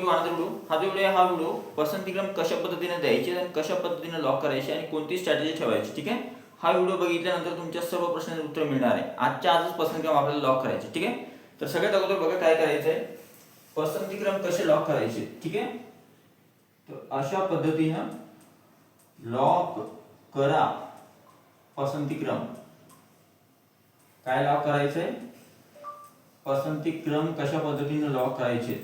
Going to another video. हा जो video आहे हा व्हिडिओ पसंतीक्रम कशा पद्धतीने द्यायचे आणि कशा पद्धतीने लॉक करायचे आणि कोणती स्ट्रॅटेजी ठेवायची. ठीक आहे. हा व्हिडिओ बघितल्यानंतर तुमच्या सर्व प्रश्नांचे उत्तर मिळणार आहे. आजच्या आजच पसंतीक्रम आपल्याला लॉक करायचे. ठीक आहे. तर सगळ्यात अगोदर बघा काय करायचंय, पसंतीक्रम कसे लॉक करायचे. ठीक आहे. तर अशा पद्धतीनं लॉक करा पसंतीक्रम. काय लॉक करायचंय, पसंतीक्रम कशा पद्धतीने लॉक करायचे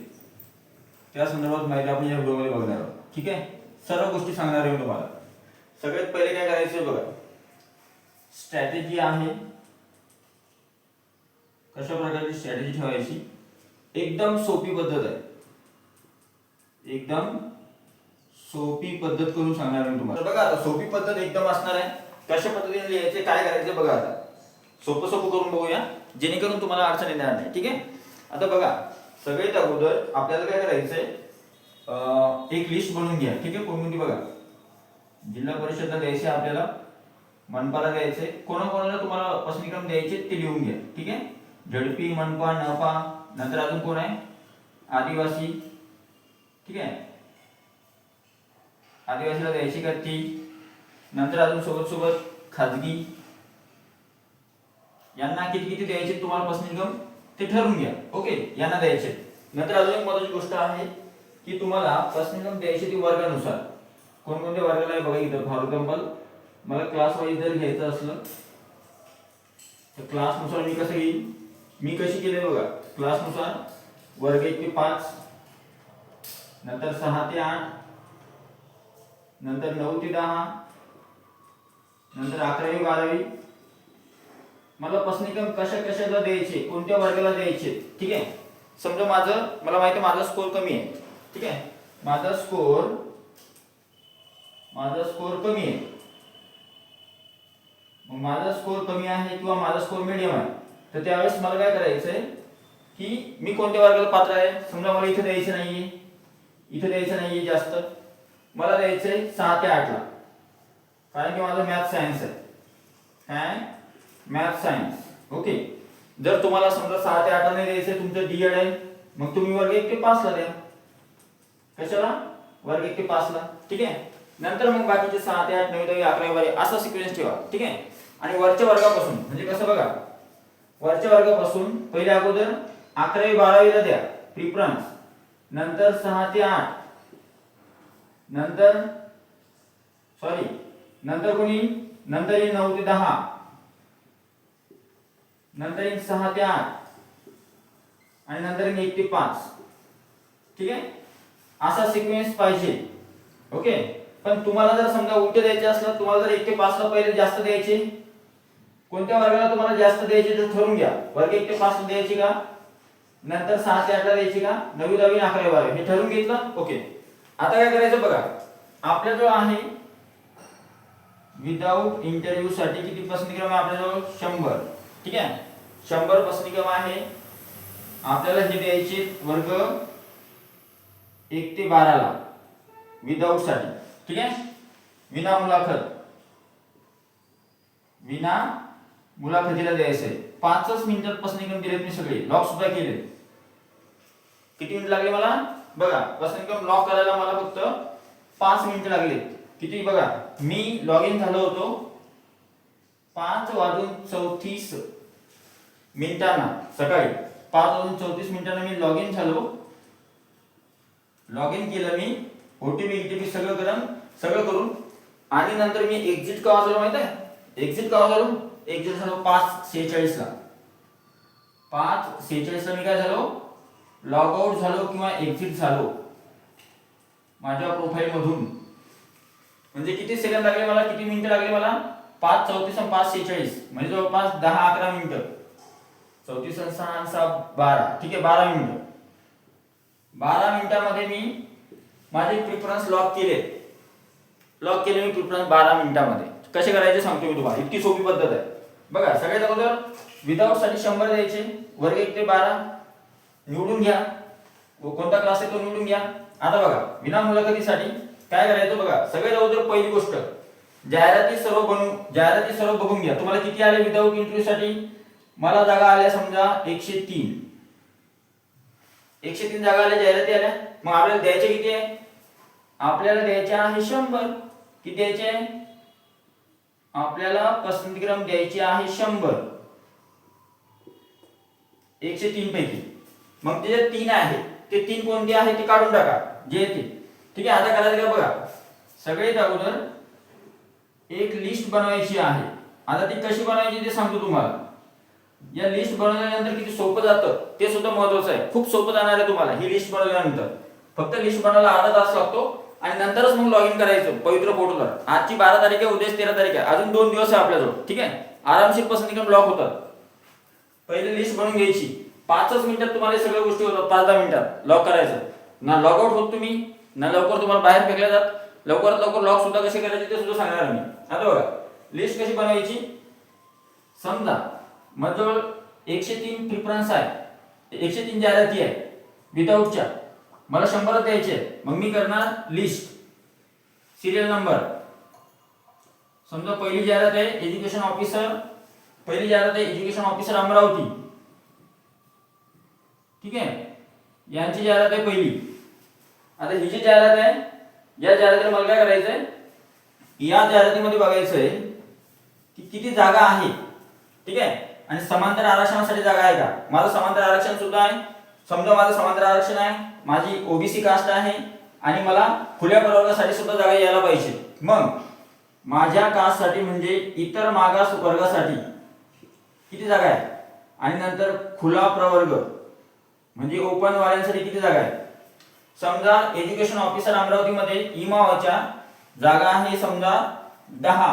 त्या संदर्भात माहिती आपण या व्हिडिओमध्ये बघणार आहोत. ठीक आहे. सर्व गोष्टी सांगणार आहे मी तुम्हाला. सगळ्यात पहिले काय करायचं बघा, स्ट्रॅटेजी आहे. कशा प्रकारची स्ट्रॅटेजी ठेवायची, एकदम सोपी पद्धत आहे. एकदम सोपी पद्धत करून सांगणार मी तुम्हाला. बघा आता सोपी पद्धत एकदम असणार आहे. कशा पद्धतीने लिहायचे, काय करायचं बघा. आता सोपं सोपं करून बघूया जेणेकरून तुम्हाला अडचण येणार नाही. ठीक आहे. आता बघा सगळ्यात अगोदर आपल्याला काय करायचंय, एक लिस्ट बनवून घ्या. ठीक आहे. कोणती बघा, जिल्हा परिषदला द्यायचे, आपल्याला मनपाला द्यायचे, कोणाकोणाला तुम्हाला पसंतीक्रम द्यायचे ते लिहून घ्या. ठीक आहे. झडपी, मनपा, नपा, नंतर अजून कोण आहे, आदिवासी. ठीक आहे. आदिवासीला द्यायची का ती, नंतर अजून सोबत सोबत खाजगी. यांना किती किती द्यायचे तुम्हाला पसंतीक्रम ते ठरवून घ्या. ओके. यांना द्यायचे. नंतर अजून एक महत्त्वाची गोष्ट आहे की तुम्हाला पसंतीक्रम द्यायचे ती वर्गानुसार. कोणकोणत्या वर्गाला आहे बघा इथं. फॉर एक्झाम्पल मला क्लास वाईज जर घ्यायचं असलं तर क्लासनुसार मी कसं घेईन, मी कशी केले बघा. क्लासनुसार वर्ग 1 ते 5, नंतर 6 ते 8, नंतर 9 ते 10, नंतर 11वी 12वी. मला पसंतीक्रम कशा कशाला द्यायचे, कोणत्या वर्गाला द्यायचे. ठीक आहे. समजा मला माहिती आहे माझा स्कोर कमी आहे. ठीक आहे. माझा स्कोर कमी आहे. मग माझा स्कोर कमी आहे किंवा माझा स्कोर मीडियम आहे, तर त्यावेळेस मला काय करायचंय की मी कोणत्या वर्गाला पात्र आहे. समजा मला इथे द्यायचं नाहीये, इथे द्यायचं नाहीये जास्त, मला द्यायचंय 6 ते 8 ला, कारण की माझं मॅथ सायन्स आहे. Math science. ओके. जर तुम्हाला समजा 6 ते 8 ला नाही द्यायचंय, तुमचं डीएड आहे, मग तुम्ही वर्ग 1 ते 5 ला द्या. कशाला, वर्ग 1 ते 5 ला. ठीक आहे. नंतर मग बाकीचे 6 ते 8, 9 ते 11 12 असा सिक्वेन्स ठेवा. ठीक आहे. आणि वरच्या वर्गापासून म्हणजे कसं बघा, वरच्या वर्गापासून पहिले अगोदर 11वी 12वी ला द्या प्रिफरन्स, नंतर 6 ते 8, नंतर नंतर 9 ते 10, नंतर 6 ते 8 आणि नंतर 1 ते 5. ठीक आहे. असा सिक्वेन्स पाहिजे. ओके. पण तुम्हाला जर समजा उलटे द्यायचे असलं, तुम्हाला जर 1 ते 5 ला पहिले जास्त द्यायचे, कोणत्या वर्गाला तुम्हाला जास्त द्यायचे ते ठरवून घ्या. वर्ग 1 ते 5 ला द्यायची का, नंतर 6 ते 8 ला द्यायची का, 9वी 10वी 11वी 12वी हे ठरवून घेतलं. ओके. आता काय करायचं बघा, आपल्याजवळ आहे विदाउट इंटरव्ह्यू साठी किती पसंतीक्रम आहे आपल्याजवळ, 100. ठीक आहे. 100 पसंतीक्रम आहे. आपल्याला हे द्यायचे वर्ग 1 ते 12 ला विदाउट साठी. ठीक आहे. विना मुलाखतीला द्यायचंय. 5च मिनिटात पसंतीक्रम दिलेत मी सगळे, लॉक सुद्धा केले. किती मिनिट लागले मला बघा, पसंतीक्रम लॉक करायला मला फक्त 5 मिनिट लागले. किती बघा, मी लॉग इन झालो होतो 5:34 मिनिटांना, सकाळी 5:34 मिनिटांना मी लॉग इन झालो. लॉग इन केलं मी, ओटीपी सगळं करून आणि नंतर मी एक्झिट केव्हा झालो माहिती आहे, एक्झिट झालो 5:46 ला. 5:46 ला मी काय झालो, लॉग आउट झालो किंवा एक्झिट झालो माझ्या प्रोफाइल मधून. म्हणजे किती सेकंद लागले मला, किती मिनिटं लागले मला, 5:34 आणि 5:46 म्हणजे जवळपास 10-11 मिनिटं. 34 आणि 6 आणि 6 12. ठीक आहे. 12 मिनिटं. 12 मिनिटांमध्ये मी माझे प्रिफरन्स लॉक केले मी प्रिफरन्स 12 मिनिटांमध्ये. कसे करायचे सांगतो मी तुम्हाला, इतकी सोपी पद्धत आहे. बघा सगळ्यात अगोदर विदाउट साठी 100 द्यायचे, वर्ग 1 ते 12 निवडून घ्या, कोणता क्लास आहे तो निवडून घ्या. आता बघा विना मुलाखतीसाठी काय करायचं बघा, सगळ्यात अगोदर पहिली गोष्ट जाहिराती सर्व बघून घ्या. तुम्हाला किती आले विदाउट इंटरव्ह्यू साठी, मला जागा आल्या समजा 103. 103 जागा आल्या, जाहिराती आल्या. मग आपल्याला द्यायचे किती आहे? आपल्याला द्यायचे आहे 100. किती द्यायचे आहे? आपल्याला पसंती क्रम द्यायची आहे 100. 103 पैकी. मग ते जे 3 आहे ते 3 कोणते आहे ते काढून टाका जे येते. ठीक आहे. आता करायचं का बघा. सगळ्यात अगोदर एक लिस्ट बनवायची आहे. आता ती कशी बनवायची ते सांगतो तुम्हाला. या लिस्ट बनवल्यानंतर किती सोपं जातं ते सुद्धा महत्त्वाचं आहे. खूप सोपं जाणार आहे तुम्हाला ही लिस्ट बनवल्यानंतर. फक्त लिस्ट बनवायला अर्धा तास लागतो आणि नंतरच मग लॉग इन करायचं पवित्र पोर्टलवर. आजची 12 तारीख आहे, उद्या 13 तारीख आहे, अजून 2 दिवस आहे आपल्याजवळ. ठीक आहे. आरामशीर पसंती क्रम लॉक होतात. पहिले लिस्ट बनवून घ्यायची. 5च मिनिटात तुम्हाला सगळ्या गोष्टी होतात. 5-10 मिनिटात लॉक करायचं. ना लॉग आउट होत तुम्ही, ना लवकर तुम्हाला बाहेर फेकल्या जात. लवकरात लवकर लॉक सुद्धा कसे करायचे ते सुद्धा सांगणार मी. आता बघा लिस्ट कशी बनवायची. समजा माझ्याजवळ 103 प्रिफरन्स आहे, 103 जाहिराती आहे विदाऊटच्या. मला 100 द्यायचे. मग मी करणार लिस्ट सिरियल नंबर. समजा पहिली जाहिरात आहे एज्युकेशन ऑफिसर. पहिली जाहिरात आहे एज्युकेशन ऑफिसर अमरावती. ठीक आहे. यांची जाहिरात आहे पहिली. आता ही जी जाहिरात आहे या जाहिरातीला मला काय करायचंय, या जाहिरातीमध्ये बघायचं आहे की किती जागा आहे. ठीक आहे. आणि समांतर आरक्षणासाठी जागा आहे का. माझं समांतर आरक्षण सुद्धा आहे. समजा माझं समांतर आरक्षण आहे, माझी ओबीसी कास्ट आहे आणि मला खुल्या प्रवर्गासाठी सुद्धा जागा यायला पाहिजे. मग माझ्या कास्टसाठी म्हणजे इतर मागास वर्गासाठी किती जागा आहे आणि नंतर खुला प्रवर्ग म्हणजे ओपन वाल्यांसाठी किती जागा आहे. समजा एज्युकेशन ऑफिसर अमरावतीमध्ये इमावाच्या जागा आहे समजा 10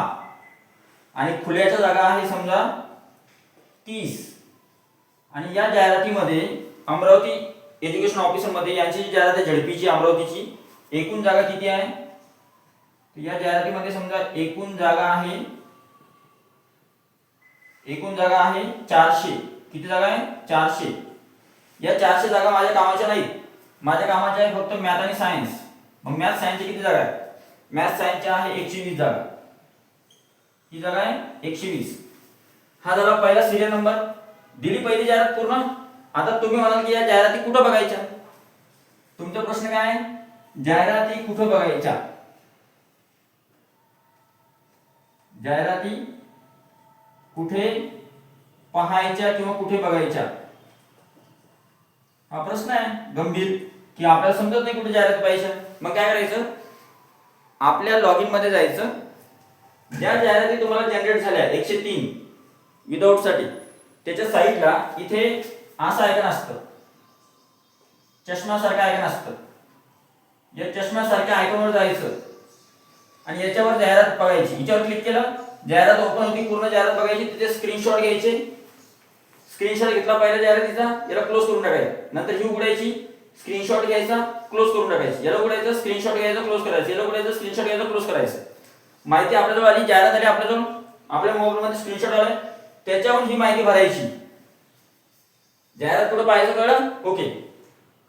आणि खुल्याच्या जागा आहे समजा 30. आणि या जाहिरातीमध्ये अमरावती एज्युकेशन ऑफिसर मध्ये यांची जी जाहिरात आहे झडपीची अमरावतीची, एकूण जागा किती आहे. या जाहिरातीमध्ये समजा एकूण जागा आहे 400. किती जागा आहे 400. या 400 जागा माझ्या कामाच्या नाहीत. माझ्या कामाच्या आहे फक्त मॅथ आणि सायन्स. मग मॅथ सायन्सची किती जागा आहे. मॅथ सायन्सच्या आहे 120 जागा. ही जागा आहे 120. हा झाला पहिला सिरियल नंबर. दिली पहिली जाहिरात पूर्ण. आता तुम्ही म्हणाल की या जाहिराती कुठे बघायच्या. तुमचा प्रश्न काय आहे, जाहिराती कुठे बघायच्या. जाहिराती कुठे पाहायच्या किंवा कुठे बघायच्या हा प्रश्न आहे गंभीर, की आपल्याला समजत नाही कुठे जाहिरात पाहिजे. मग काय करायचं, आपल्या लॉगिन मध्ये जायचं. ज्या जाहिराती तुम्हाला जनरेट झाल्या 103 विदाउट साठी, त्याच्या साईडला इथे असं आयकॉन असतं, चष्म्यासारखं आयकॉन असतं. या चष्म्यासारख्या आयकॉनवर जायचं आणि याच्यावर जाहिरात बघायची. याच्यावर क्लिक केलं, जाहिरात ओपन होती. पूर्ण जाहिरात बघायची. तिथे स्क्रीनशॉट घ्यायचे. स्क्रीनशॉट घेतला पहिल्या जाहिरातीचा, याला क्लोज करून टाकायचं. नंतर ही उघडायची, स्क्रीनशॉट घ्यायचा, क्लोज करून टाकायची. याला उघडायचं, स्क्रीनशॉट घ्यायचा, क्लोज करायचं. याला उघडायचं, स्क्रीनशॉट घ्यायचा, क्लोज करायचं. माहिती आपल्याजवळ आली, जाहिरात आली आपल्याजवळ, आपल्या मोबाईल मध्ये स्क्रीनशॉट आलाय, त्याच्यावर ही माहिती भरायची. जाहिरात कुठे पाहायचं कळलं. ओके.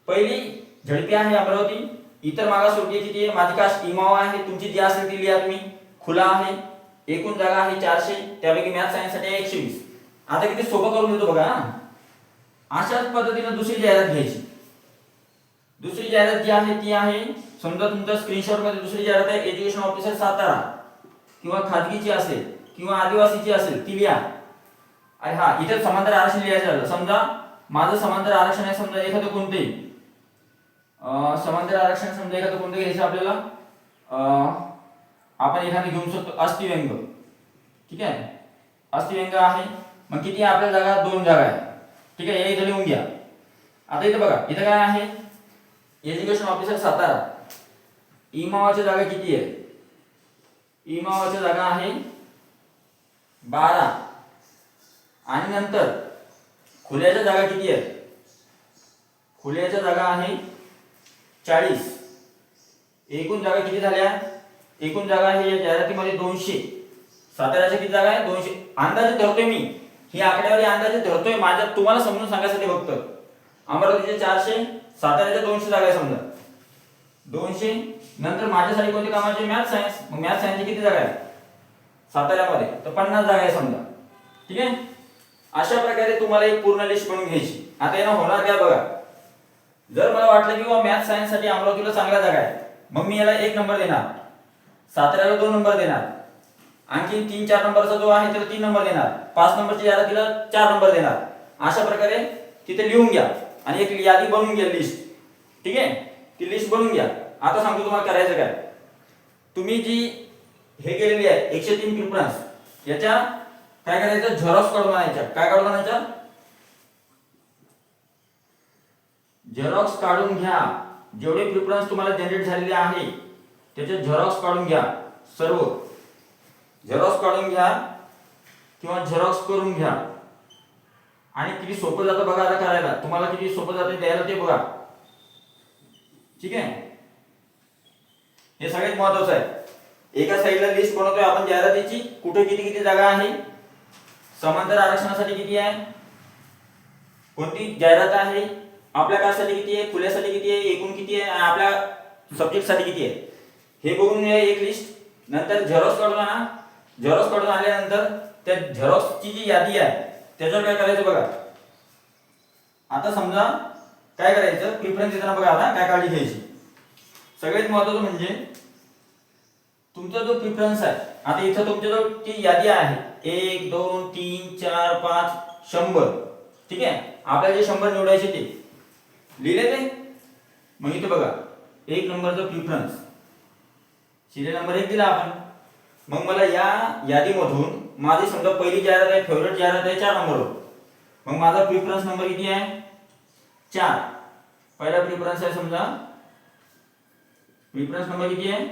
पहिली झडपी आहे अमरावती. इतर मागासवर्गीय किती आहे, माझी कास्ट इमावा आहे. तुमची जी असेल ती लिहा तुम्ही. खुला आहे. एकूण जागा आहे 400, त्यापैकी मॅथ सायन्स साठी आहे 120. आता किती सोपं करून देतो बघा. अशाच पद्धतीने दुसरी जाहिरात घ्यायची. दुसरी जाहिरात जी आहे ती आहे, समजा तुमच्या स्क्रीनशॉट मध्ये दुसरी जाहिरात आहे एज्युकेशन ऑफिसर सातारा, किंवा खाजगीची असेल किंवा आदिवासीची असेल ती लिहा. आणि हा इथे समांतर आरक्षण लिहायचं झालं. समजा माझं समांतर आरक्षण आहे, समजा एखादं कोणते समांतर आरक्षण, समजा एखादं कोणतं घ्यायचं आपल्याला. आपण एखादं घेऊ शकतो अस्थिव्यंग. ठीक आहे. अस्थिव्यंग आहे. मग किती आहे आपल्या जागा, 2 जागा आहे. ठीक आहे. या इथे लिहून घ्या. आता इथे बघा, इथे काय आहे, एज्युकेशन ऑफिसर सातारा. इमावाच्या जागा किती आहे, इमावाच्या जागा आहे 12. आणि नंतर खुल्याच्या जागा किती आहेत, खुल्याच्या जागा आहे 40. एकूण जागा किती झाल्या, एकूण जागा आहे या जाहिरातीमध्ये 200. साताऱ्याच्या किती जागा आहे, 200. अंदाजे धरतोय मी, ही आकडेवारी अंदाजे धरतोय माझ्या तुम्हाला समजून सांगायसाठी फक्त. अमरावतीचे 400, साताऱ्याच्या 200 जागा आहे समजा 200. नंतर माझ्यासाठी कोणते कामाचे, मॅथ सायन्स. मग मॅथ सायन्सची किती जागा आहे साताऱ्यामध्ये, तर 50 जागा आहे समजा. ठीक आहे. अशा प्रकारे तुम्हाला एक पूर्ण लिस्ट बनवून घ्यायची. आता यानं होणार काय बघा, जर मला वाटलं की मॅथ सायन्स साठी अमरावतीला चांगला जागा आहे, मग मी याला 1 नंबर देणार, साताऱ्याला 2 नंबर देणार, आणखी 3-4 नंबरचा जो आहे त्याला 3 नंबर देणार, 5 नंबरची जाहिरातीला 4 नंबर देणार. अशा प्रकारे तिथे लिहून घ्या आणि एक यादी बनवून घ्या, लिस्ट. ठीक आहे, ती लिस्ट बनवून घ्या. आता सांगतो तुम्हाला करायचं काय. तुम्ही जी हे केलेली आहे 103 प्रिफरन्स, याच्या काय करायचं, झेरॉक्स काढून आणायच्या. काय काढून आणायच्या? झेरॉक्स काढून घ्या. जेवढे प्रिफरन्स तुम्हाला जनरेट झालेले आहे त्याचे झेरॉक्स काढून घ्या. सर्व झेरॉक्स काढून घ्या किंवा झेरॉक्स करून घ्या. आणि किती सोपं जातं बघा आता करायला, तुम्हाला किती सोपं जातं द्यायला ते बघा. ठीक आहे, हे सगळ्यात महत्त्वाचं आहे. एका साईडला लिस्ट बनवतोय आपण जाहिरातीची, कुठे किती किती जागा आहे, समांतर आरक्षणासाठी किती आहे, कोणती जाहिरात आहे, आपल्या कास्टसाठी किती आहे, खुल्यासाठी किती आहे, एकूण किती आहे, आपल्या सब्जेक्टसाठी किती आहे, हे बघून घ्या एक लिस्ट. नंतर झेरॉक्स काढून आणा. झेरॉक्स काढून आल्यानंतर त्या झेरॉक्सची जी यादी आहे त्याच्यावर काय करायचं बघा. आता समजा काय करायचं, प्रिफरन्स देताना बघा आता काय काळजी घ्यायची. सगळ्यात महत्त्वाचं म्हणजे तुमचा जो प्रिफरन्स आहे, आता इथं तुमच्याजवळ ती यादी आहे 1 2 3 4 5 100. ठीक आहे, आपल्याला जे 100 निवडायचे ते लिहिले ते. मग इथे बघा 1 नंबरचा प्रिफरन्स, सिरियल नंबर 1 दिला आपण. मग मला या यादीमधून माझी समजा पहिली जाहिरात आहे, फेवरेट जाहिरात आहे 4 नंबरवर. मग माझा प्रिफरन्स नंबर किती आहे, 4. पहिला प्रिफरन्स आहे समजा, प्रिफरन्स नंबर किती आहे,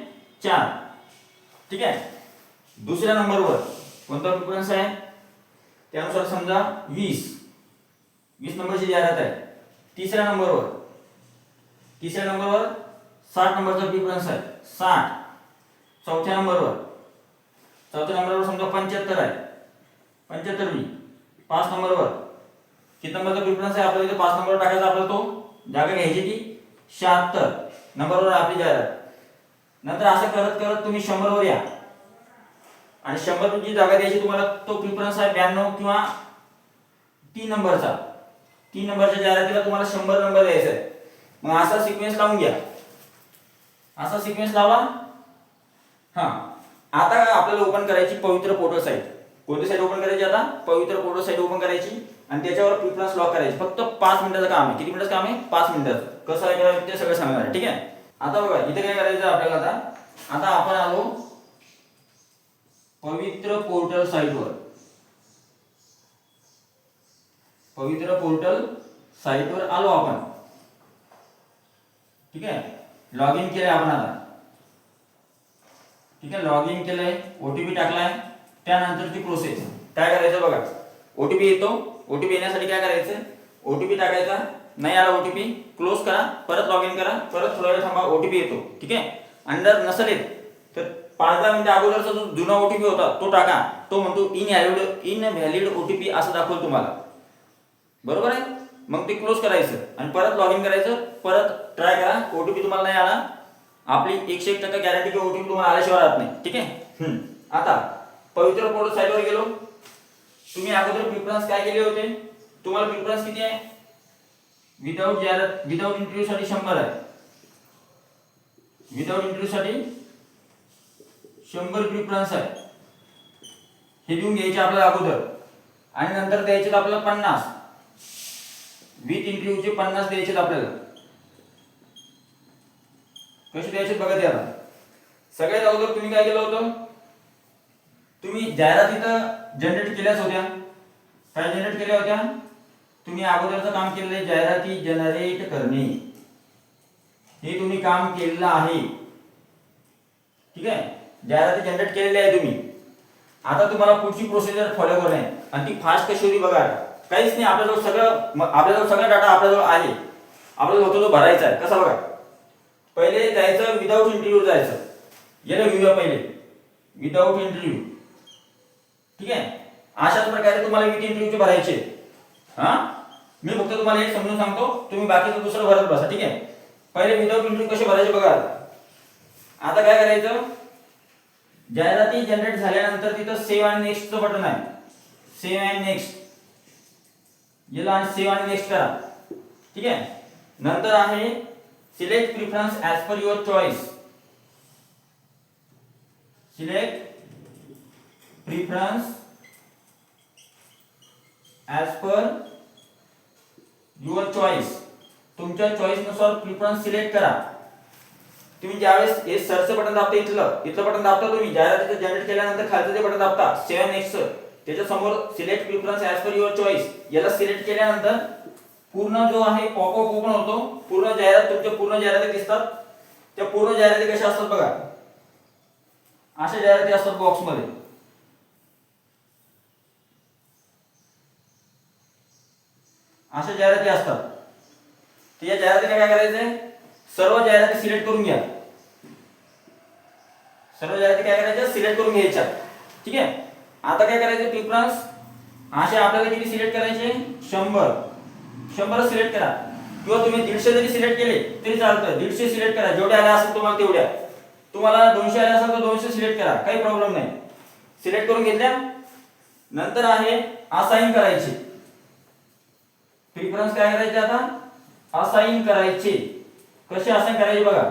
4. ठीक आहे, दुसऱ्या नंबरवर कोणता प्रिफरन्स आहे, त्यानुसार समजा 20 नंबरची जाहिरात आहे. तिसऱ्या नंबरवर 60 नंबरचा प्रिफरन्स आहे, 60. चौथ्या नंबरवर समजा 75 आहे, 75. 5 नंबरवर किती नंबरचा प्रिफरन्स आहे आपल्याला, इथे 5 नंबरवर टाकायचा आपल्याला, तो जागा घ्यायची ती 76 नंबरवर आपली जाहिरात. नंतर असं करत करत तुम्ही 100 वर या आणि 100 ची जागा द्यायची तुम्हाला. तो प्रिफरन्स आहे 92 किंवा 3 नंबरचा. 3 नंबरच्या जाहिरातीला तुम्हाला 100 नंबर द्यायचा आहे. मग असा सिक्वेन्स लावून घ्या, असा सिक्वेन्स लावा. हा, आता आपल्याला ओपन करायची पवित्र पोर्टल साइट. कोणती साइट ओपन करायची, आता पवित्र पोर्टल साइट ओपन करायची आणि त्याच्यावर प्रिफरन्स लॉक करायची. फक्त 5 मिनिटाचं काम आहे. किती मिनिटाचं काम आहे, 5 मिनिटाचं. कसं आहे करायचं ते सगळं सांगणार आहे. ठीक आहे, आता बघा इथे काय करायचं आपल्याला. आता आपण आलो पवित्र पोर्टल साइटवर. पवित्र पोर्टल साइटवर आलो आपण. ठीक आहे, लॉग इन केलंय आपण आता. ठीक आहे, लॉग इन केलंय, ओटीपी टाकलाय. त्यानंतरची प्रोसेस काय करायचं बघा. ओटीपी येतो, ओटीपी येण्यासाठी काय करायचं, ओटीपी टाकायचा. नाही आला ओटीपी, क्लोज करा, परत लॉग इन करा, परत थोडा वेळ थांबा, ओटीपी येतो. ठीक आहे, आणि जर नसेल येत तर 5-10 मिनिटं अगोदरचा जो जुना ओटीपी होता तो टाका. तो म्हणतो इनव्हॅलिड ओटीपी असं दाखवलं तुम्हाला. बरोबर आहे, मग ते क्लोज करायचं आणि परत लॉग इन करायचं. परत ट्राय करा, ओटीपी तुम्हाला नाही आला, आपली 101% गॅरंटी की ओटीपी तुम्हाला आल्याशिवाय राहत नाही. ठीक आहे, आता पवित्र पोर्टल साइटवर गेलो. तुम्ही अगोदर प्रिफरन्स काय केले होते, तुम्हाला प्रिफरन्स किती आहे, विदाउट जाहिरात विदाउट इंटरव्ह्यू साठी 100 आहे. विदाउट इंटरव्ह्यू साठी 100 प्रिफरन्स आहे. हे देऊन घ्यायचे आपल्याला अगोदर आणि नंतर द्यायचे आपल्याला 50. विथ इंटरव्ह्यूचे 50 द्यायचे आपल्याला. कसे द्यायचे बघा ते आता. सगळ्यात अगोदर तुम्ही काय केलं होतं, तुम्ही जाहिरात इथं जनरेट केल्याच होत्या. काय जनरेट केल्या होत्या, तुम्ही अगोदरचं काम केलेलं जाहिराती जनरेट करणे, हे तुम्ही काम केलेलं आहे. ठीक आहे, जाहिराती जनरेट केलेल्या आहे तुम्ही. आता तुम्हाला पुढची प्रोसिजर फॉलो करणे आहे आणि ती फास्ट कशी होती बघा. काहीच नाही, आपल्याजवळ सगळा डाटा आपल्याजवळ आहे. आपल्याला होतो तो भरायचा आहे. कसा बघा, पहिले जायचं विदाउट इंटरव्ह्यू जायचं. याला घेऊया पहिले विदाउट इंटरव्ह्यू. ठीक आहे, अशाच प्रकारे तुम्हाला विथ इंटरव्ह्यूचे भरायचे. मी फक्त तुम्हाला एक समजून सांगतो, तुम्ही बाकीचं दुसरं भरत बसा. ठीक आहे, पहिले विदाउट इंटरव्ह्यू कसे भरायचे बघा. आता काय करायचं, जाहिराती जनरेट झाल्यानंतर तिथं सेव्ह आणि नेक्स्टचं बटन आहे. सेव्ह अँड नेक्स्ट, याला आणि सेव्ह आणि नेक्स्ट करा. ठीक आहे, नंतर आहे select preference as per your choice. Select preference as per your choice. तुमच्या चॉईस नुसार प्रिफरन्स सिलेक्ट करा. तुम्ही ज्यावेळेस हे सर्च बटन दाबता, इथलं बटन दाबता, तुम्ही जाहिरात जनरेट केल्यानंतर खालचं ते बटन दाबता 7x, त्याच्या समोर select preference as per your choice याला सिलेक्ट केल्यानंतर पूर्ण जो आहे पॉपअप ओपन होतो. पूर्ण जाहिरात, तुमच्या पूर्ण जाहिराती दिसतात. त्या पूर्ण जाहिराती कशा असतात बघा, अशा जाहिराती असतात बॉक्समध्ये. अशा जाहिराती असतात. तर या जाहिरातीला काय करायचंय, सर्व जाहिराती सिलेक्ट करून घ्या. सर्व जाहिराती काय करायच्या, सिलेक्ट करून घ्यायच्या. ठीक आहे. आता काय करायचं, प्रिफरन्स असे आपल्याला किती सिलेक्ट करायचे, 100 सिलेक्ट करा. किंवा तुम्ही 150 जरी सिलेक्ट केले तरी चालतं. 150 सिलेक्ट करा, जेवढे आले असेल तुम्हाला तेवढ्या. तुम्हाला 200 आले असेल तर 200 सिलेक्ट करा, काही प्रॉब्लेम नाही. सिलेक्ट करून घेतल्या नंतर आहे असाइन करायचे. प्रिफरन्स काय करायचे, आता असाइन करायचे. कसे असाइन करायचे बघा,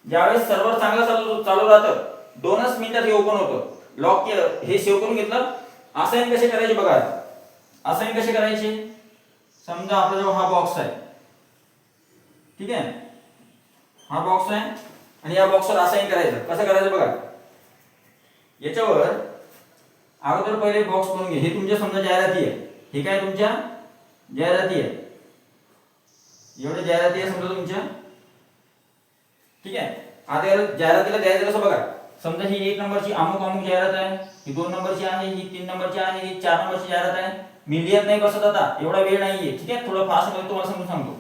ज्यावेळेस सर्व्हर चांगलं चालू राहतं 2च मिनिटात हे ओपन होतं. लॉक केलं, हे सेव्ह करून घेतलं. असाइन कसे करायचे बघा. असाइन कसे करायचे, समजा आपल्याजवळ हा बॉक्स आहे. ठीक आहे, हा बॉक्स आहे आणि या बॉक्सवर असाइन करायचं. कसं करायचं बघा, याच्यावर अगोदर पहिले बॉक्स बनवून घे. हे तुमच्या समजा जाहिराती आहे, हे काय तुमच्या जाहिराती आहे. एवढे जाहिराती आहे समजा तुमच्या. ठीक आहे. आता याला जाहिरातीला द्यायचं कसं बघा, समजा ही 1 नंबरची अमुक जाहिरात आहे, ही 2 नंबरची आहे, ही 3 नंबरची आहे, ही 4 नंबरची जाहिरात आहे. मी लिहित नाही बसत आता, एवढा वेळ नाहीये. ठीक आहे, थोडं फास्ट मध्ये तुम्हाला समजून सांगतो.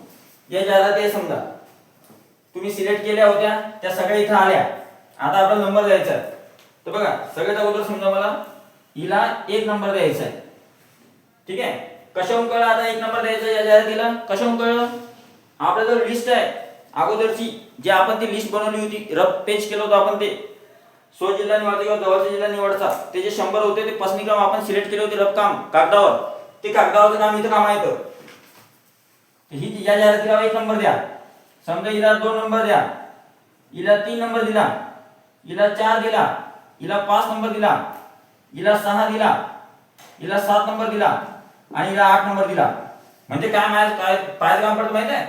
या जाहिराती आहे समजा तुम्ही सिलेक्ट केल्या होत्या, त्या सगळ्या इथं आल्या. आता आपला नंबर द्यायचा आहे. तर बघा, सगळ्यात अगोदर समजा मला हिला 1 नंबर द्यायचा आहे. ठीक आहे. कशाहून कळलं आता 1 नंबर द्यायचा या जाहिरातीला, कशाहून कळलं, आपल्याजवळ लिस्ट आहे अगोदरची, जी आपण ती लिस्ट बनवली होती, रफ पेज केलं होतं आपण. ते जिल्हा निवडचा किंवा जवळचा जिल्हा निवडचा, ते जे 100 होते ते पसंती काम आपण सिलेक्ट केले होते रफ काम कागदावर. ते कागदावरचं काम इथं काम येतं. ही या जाहिरातीला 1 नंबर द्या. समजा हिला 2 नंबर द्या, हिला 3 नंबर दिला, हिला 4 दिला, हिला 5 नंबर दिला, हिला 6 दिला, हिला 7 नंबर दिला आणि हिला 8 नंबर दिला. म्हणजे काय काय काम पडतं माहिती आहे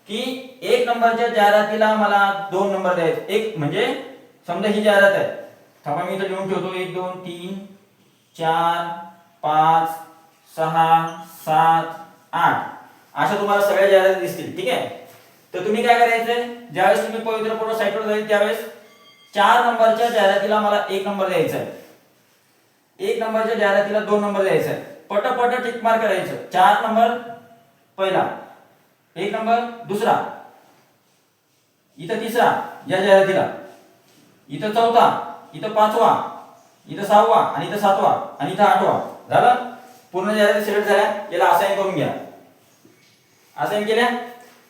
की 1 नंबरच्या जाहिरातीला मला 2 नंबर द्यायचे. एक म्हणजे समजा ही जाहिरात आहे, थांबा मी इथे लिहून ठेवतो. 1 2 3 4 5 6 7 8 अशा तुम्हाला सगळ्या जाहिराती दिसतील. ठीक आहे. तर तुम्ही काय करायचंय, ज्यावेळेस तुम्ही पवित्र पूर्ण साइटवर जाईल त्यावेळेस 4 नंबरच्या जाहिरातीला मला 1 नंबर द्यायचा आहे, 1 नंबरच्या जाहिरातीला 2 नंबर द्यायचा आहे. पटपट टिक मार्क करायचं. 4 नंबर पहिला, 1 नंबर दुसरा, इथं तिसरा या जाहिरातीला, इथं चौथा, इथं 5वा, इथं 6वा आणि इथं 7वा आणि इथं 8वा. झालं, पूर्ण जाहिराती सिलेक्ट झाल्या. याला असाइन करून घ्या. असाइन केल्या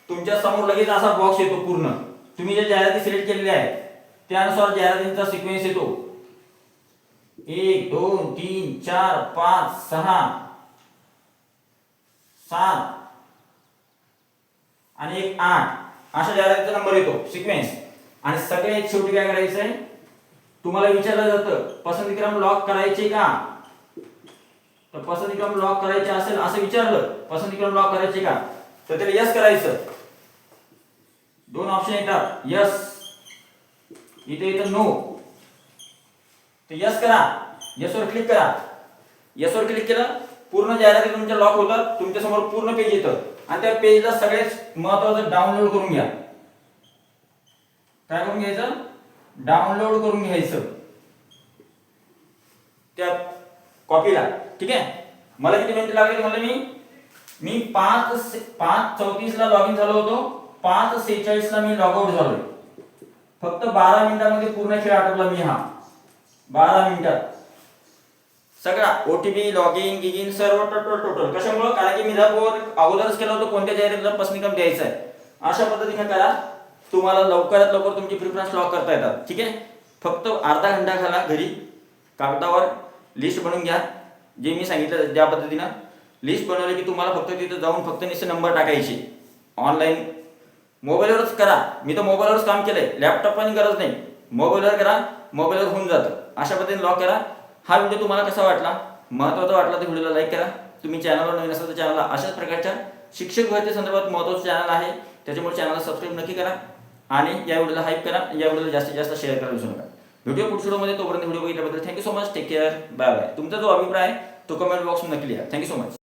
तुमच्या समोर लगेच असा बॉक्स येतो. पूर्ण तुम्ही जे जाहिराती सिलेक्ट केलेल्या आहेत त्यानुसार जाहिरातींचा सिक्वेन्स येतो. 1 2 3 4 5 6 7 आणि 1 8 अशा जाहिरातीचा नंबर येतो सिक्वेन्स. आणि सगळे शेवटी काय करायचंय, तुम्हाला विचारलं जातं पसंतीक्रम लॉक करायचे का. तर पसंतीक्रम लॉक करायचे असेल असं विचारलं, पसंतीक्रम लॉक करायचे का, तर त्याला यस करायचं. 2 ऑप्शन येतात, यस, इथे येतं नो. तर यस करा, यस वर क्लिक करा. यस वर क्लिक केलं पूर्ण जाहिराती तुमच्या लॉक होतात. तुमच्या समोर पूर्ण पेज येतं आणि त्या पेजला सगळ्यात महत्त्वाचं डाउनलोड करून घ्या. काय करून घ्यायचं, डाउनलोड करून घ्यायचं त्या कॉपीला. ठीक आहे. मला किती मिनिटं लागले म्हणलं, मी 5:34 ला लॉग इन झालो होतो, 5:46 ला मी लॉग आउट झालोय. फक्त 12 मिनिटांमध्ये पूर्ण खेळ आटोपला मी. हा 12 मिनिटात सगळा ओटीपी लॉगिन गिगिन सर्व टोटल. कशामुळे, कारण की मी अगोदरच केलं होतं कोणत्या जाहिरातीला पसंतीक्रम द्यायचा आहे. अशा पद्धतीने करा, तुम्हाला लवकरात लवकर तुमची प्रिफरन्स लॉक करता येतात. ठीक आहे. फक्त अर्धा घंटा घाला घरी, कागदावर लिस्ट बनवून घ्या. जे मी सांगितलं त्या पद्धतीनं लिस्ट बनवली की तुम्हाला फक्त तिथे जाऊन फक्त निश्चित नंबर टाकायचे. ऑनलाईन मोबाईलवरच करा. मी तर मोबाईलवरच काम केलंय, लॅपटॉप पण गरज नाही. मोबाईलवर करा, मोबाईलवर होऊन जातं. अशा पद्धतीने लॉक करा. हा व्हिडिओ तुम्हाला कसा वाटला, महत्त्वाचा वाटला तर व्हिडिओला लाईक करा. तुम्ही चॅनलवर नवीन असाल तर चॅनलला अशाच प्रकारच्या शिक्षक भरती संदर्भात महत्त्वाचं चॅनल आहे, त्याच्यामुळे चॅनलला सबस्क्राईब नक्की करा आणि या व्हिडिओला हाईप करा. या व्हिडिओला जास्तीत जास्त शेअर करायला विसरू नका. व्हिडिओ पुढच्या व्हिडिओमध्ये तोपर्यंत व्हिडिओ बघितल्याबद्दल thank you so much. Take care, bye bye. तुमचा जो अभिप्राय तो कमेंट बॉक्समध्ये नक्की लिहा. Thank you so much.